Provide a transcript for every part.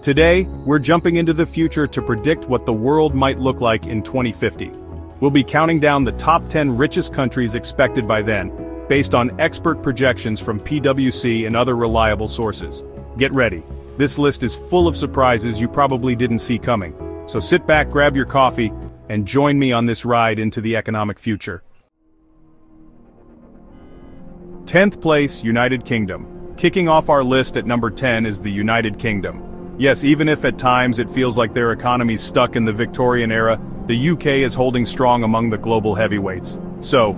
Today, we're jumping into the future to predict what the world might look like in 2050. We'll be counting down the top 10 richest countries expected by then, based on expert projections from PwC and other reliable sources. Get ready. This list is full of surprises you probably didn't see coming. So sit back, grab your coffee, and join me on this ride into the economic future. 10th place, United Kingdom. Kicking off our list at number 10 is the United Kingdom. Yes, even if at times it feels like their economy's stuck in the Victorian era, the UK is holding strong among the global heavyweights. So,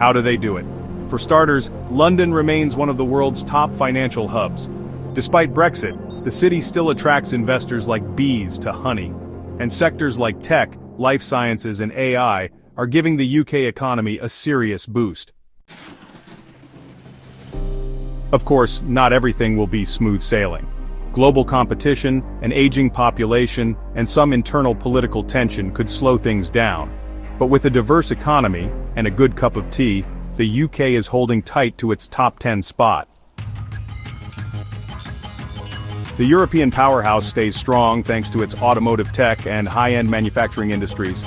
how do they do it? For starters, London remains one of the world's top financial hubs. Despite Brexit, the city still attracts investors like bees to honey. And sectors like tech, life sciences and AI are giving the UK economy a serious boost. Of course, not everything will be smooth sailing. Global competition, an aging population, and some internal political tension could slow things down. But with a diverse economy, and a good cup of tea, the UK is holding tight to its top 10 spot. The European powerhouse stays strong thanks to its automotive tech and high-end manufacturing industries.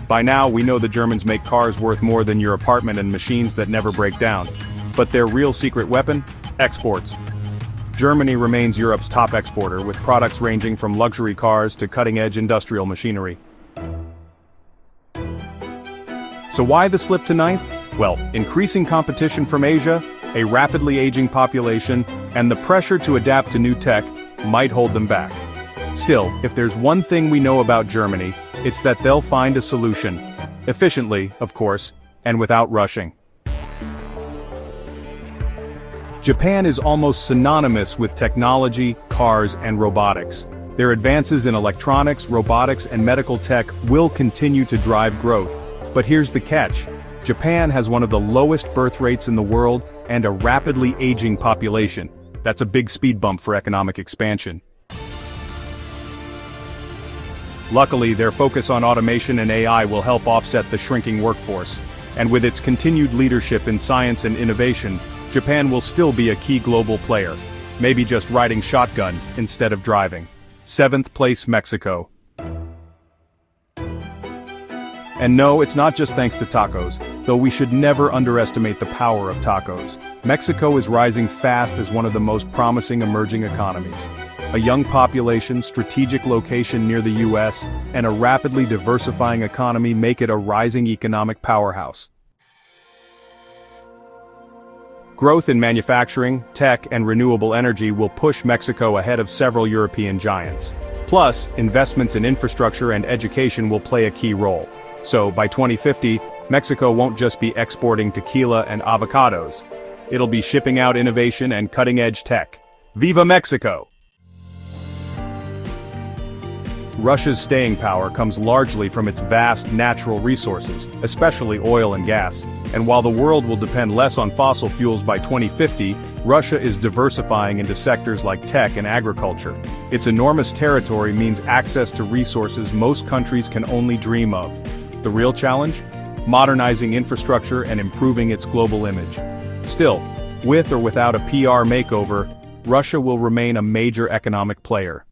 By now, we know the Germans make cars worth more than your apartment and machines that never break down. But their real secret weapon? Exports. Germany remains Europe's top exporter, with products ranging from luxury cars to cutting-edge industrial machinery. So why the slip to ninth? Well, increasing competition from Asia, a rapidly aging population, and the pressure to adapt to new tech might hold them back. Still, if there's one thing we know about Germany, it's that they'll find a solution. Efficiently, of course, and without rushing. Japan is almost synonymous with technology, cars, and robotics. Their advances in electronics, robotics, and medical tech will continue to drive growth. But here's the catch. Japan has one of the lowest birth rates in the world and a rapidly aging population. That's a big speed bump for economic expansion. Luckily, their focus on automation and AI will help offset the shrinking workforce. And with its continued leadership in science and innovation, Japan will still be a key global player, maybe just riding shotgun instead of driving. 7th place, Mexico. And no, it's not just thanks to tacos, though we should never underestimate the power of tacos. Mexico is rising fast as one of the most promising emerging economies. A young population, strategic location near the US, and a rapidly diversifying economy make it a rising economic powerhouse. Growth in manufacturing, tech, and renewable energy will push Mexico ahead of several European giants. Plus, investments in infrastructure and education will play a key role. So, by 2050, Mexico won't just be exporting tequila and avocados. It'll be shipping out innovation and cutting-edge tech. Viva Mexico! Russia's staying power comes largely from its vast natural resources, especially oil and gas. And while the world will depend less on fossil fuels by 2050, Russia is diversifying into sectors like tech and agriculture. Its enormous territory means access to resources most countries can only dream of. The real challenge? Modernizing infrastructure and improving its global image. Still, with or without a PR makeover, Russia will remain a major economic player.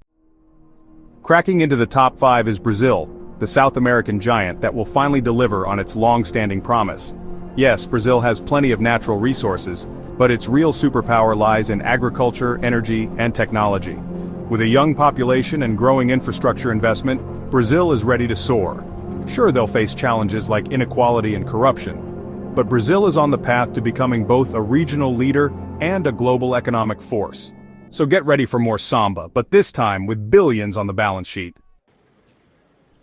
Cracking into the top 5 is Brazil, the South American giant that will finally deliver on its long-standing promise. Yes, Brazil has plenty of natural resources, but its real superpower lies in agriculture, energy, and technology. With a young population and growing infrastructure investment, Brazil is ready to soar. Sure, they'll face challenges like inequality and corruption, but Brazil is on the path to becoming both a regional leader and a global economic force. So get ready for more samba, but this time with billions on the balance sheet.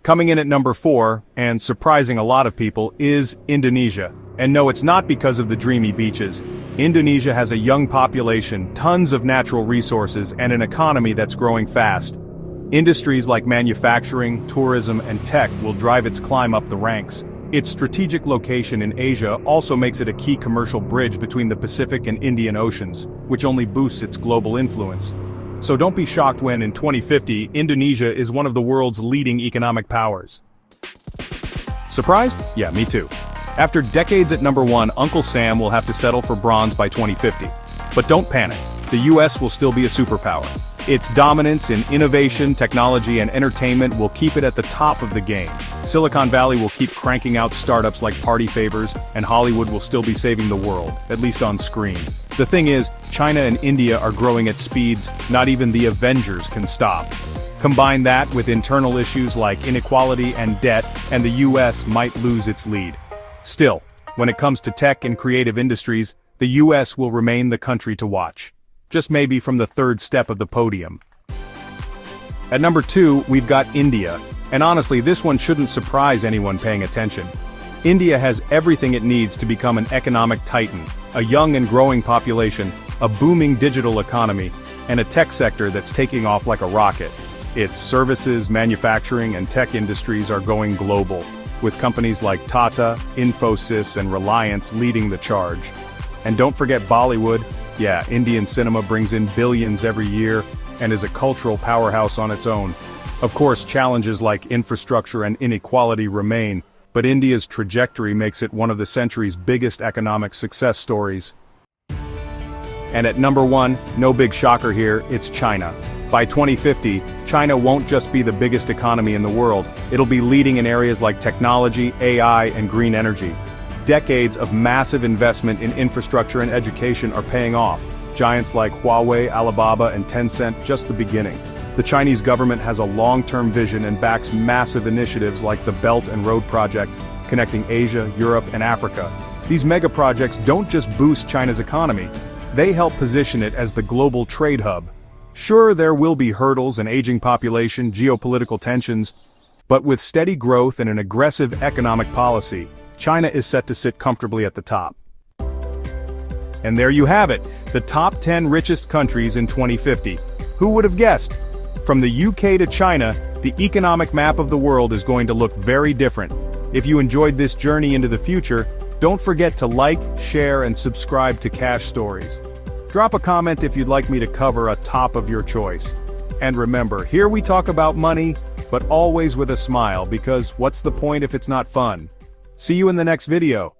Coming in at number 4, and surprising a lot of people, is Indonesia. And no, it's not because of the dreamy beaches. Indonesia has a young population, tons of natural resources, and an economy that's growing fast. Industries like manufacturing, tourism, and tech will drive its climb up the ranks. Its strategic location in Asia also makes it a key commercial bridge between the Pacific and Indian Oceans, which only boosts its global influence. So don't be shocked when, in 2050, Indonesia is one of the world's leading economic powers. Surprised? Yeah, me too. After decades at number 1, Uncle Sam will have to settle for bronze by 2050. But don't panic, the US will still be a superpower. Its dominance in innovation, technology, and entertainment will keep it at the top of the game. Silicon Valley will keep cranking out startups like Party Favors, and Hollywood will still be saving the world, at least on screen. The thing is, China and India are growing at speeds not even the Avengers can stop. Combine that with internal issues like inequality and debt, and the US might lose its lead. Still, when it comes to tech and creative industries, the US will remain the country to watch. Just maybe from the third step of the podium. At number 2, we've got India. And honestly, this one shouldn't surprise anyone paying attention. India has everything it needs to become an economic titan, a young and growing population, a booming digital economy, and a tech sector that's taking off like a rocket. Its services, manufacturing, and tech industries are going global, with companies like Tata, Infosys, and Reliance leading the charge. And don't forget Bollywood. Yeah, Indian cinema brings in billions every year and is a cultural powerhouse on its own. Of course, challenges like infrastructure and inequality remain, but India's trajectory makes it one of the century's biggest economic success stories. And at number 1, no big shocker here, it's China. By 2050, China won't just be the biggest economy in the world, it'll be leading in areas like technology, AI, and green energy. Decades of massive investment in infrastructure and education are paying off. Giants like Huawei, Alibaba, and Tencent just the beginning. The Chinese government has a long-term vision and backs massive initiatives like the Belt and Road Project, connecting Asia, Europe, and Africa. These mega projects don't just boost China's economy, they help position it as the global trade hub. Sure, there will be hurdles, an aging population, geopolitical tensions, but with steady growth and an aggressive economic policy, China is set to sit comfortably at the top. And there you have it, the top 10 richest countries in 2050. Who would have guessed? From the UK to China, the economic map of the world is going to look very different. If you enjoyed this journey into the future, don't forget to like, share, and subscribe to Cash Stories. Drop a comment if you'd like me to cover a top of your choice. And remember, here we talk about money, but always with a smile, because what's the point if it's not fun? See you in the next video.